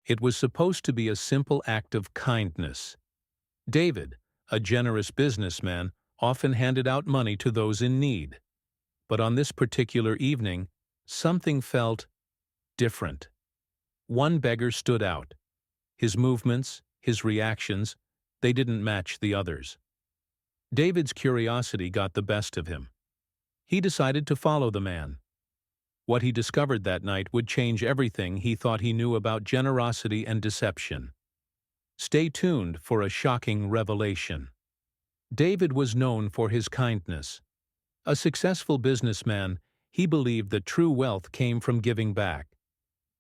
It was supposed to be a simple act of kindness. David, a generous businessman, often handed out money to those in need. But on this particular evening, something felt different. One beggar stood out. His movements, his reactions, they didn't match the others. David's curiosity got the best of him. He decided to follow the man. What he discovered that night would change everything he thought he knew about generosity and deception. Stay tuned for a shocking revelation. David was known for his kindness. A successful businessman, he believed that true wealth came from giving back.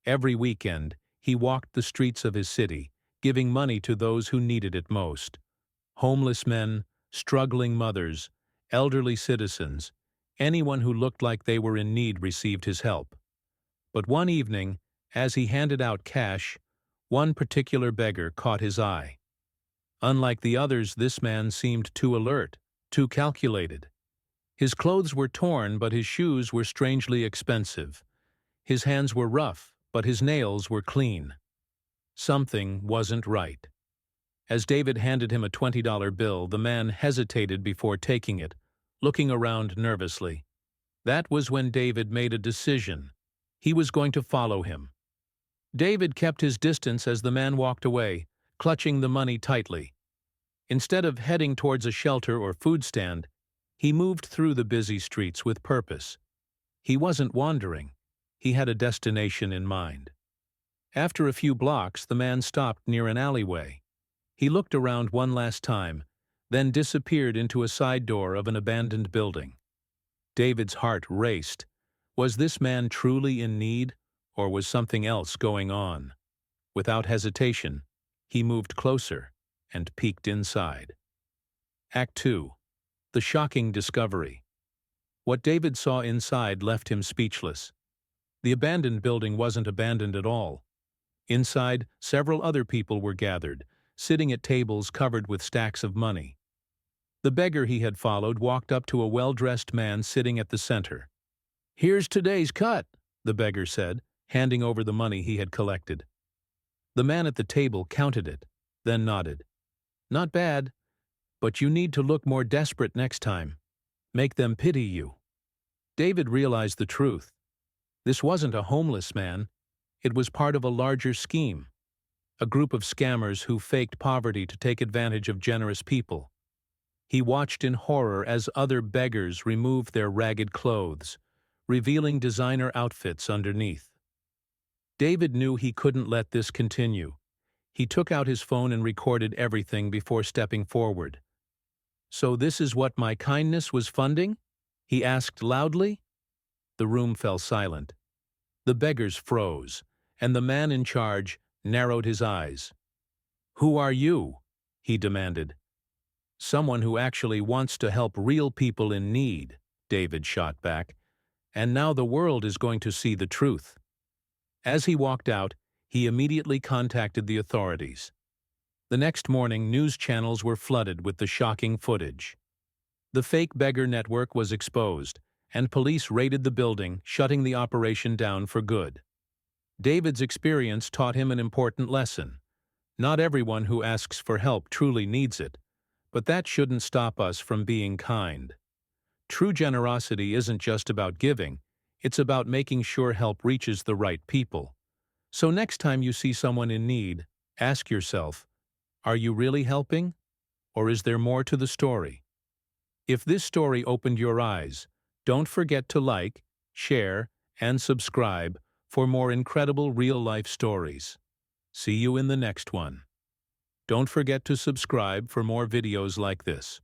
Every weekend, he walked the streets of his city, giving money to those who needed it most. Homeless men, struggling mothers, elderly citizens, anyone who looked like they were in need received his help. But one evening, as he handed out cash, one particular beggar caught his eye. Unlike the others, this man seemed too alert, too calculated. His clothes were torn, but his shoes were strangely expensive. His hands were rough, but his nails were clean. Something wasn't right. As David handed him a $20 bill, the man hesitated before taking it, looking around nervously. That was when David made a decision. He was going to follow him. David kept his distance as the man walked away, clutching the money tightly. Instead of heading towards a shelter or food stand, he moved through the busy streets with purpose. He wasn't wandering. He had a destination in mind. After a few blocks, the man stopped near an alleyway. He looked around one last time, then disappeared into a side door of an abandoned building. David's heart raced. Was this man truly in need, or was something else going on? Without hesitation, he moved closer and peeked inside. Act 2. The shocking discovery. What David saw inside left him speechless. The abandoned building wasn't abandoned at all. Inside, several other people were gathered, sitting at tables covered with stacks of money. The beggar he had followed walked up to a well-dressed man sitting at the center. "Here's today's cut," the beggar said, handing over the money he had collected. The man at the table counted it, then nodded. "Not bad, but you need to look more desperate next time. Make them pity you." David realized the truth. This wasn't a homeless man. It was part of a larger scheme. A group of scammers who faked poverty to take advantage of generous people. He watched in horror as other beggars removed their ragged clothes, revealing designer outfits underneath. David knew he couldn't let this continue. He took out his phone and recorded everything before stepping forward. "So this is what my kindness was funding?" he asked loudly. The room fell silent. The beggars froze, and the man in charge narrowed his eyes. "Who are you?" he demanded. "Someone who actually wants to help real people in need," David shot back. "And now the world is going to see the truth." As he walked out, he immediately contacted the authorities. The next morning, news channels were flooded with the shocking footage. The fake beggar network was exposed, and police raided the building, shutting the operation down for good. David's experience taught him an important lesson. Not everyone who asks for help truly needs it, but that shouldn't stop us from being kind. True generosity isn't just about giving, it's about making sure help reaches the right people. So next time you see someone in need, ask yourself, are you really helping? Or is there more to the story? If this story opened your eyes, don't forget to like, share, and subscribe for more incredible real-life stories. See you in the next one. Don't forget to subscribe for more videos like this.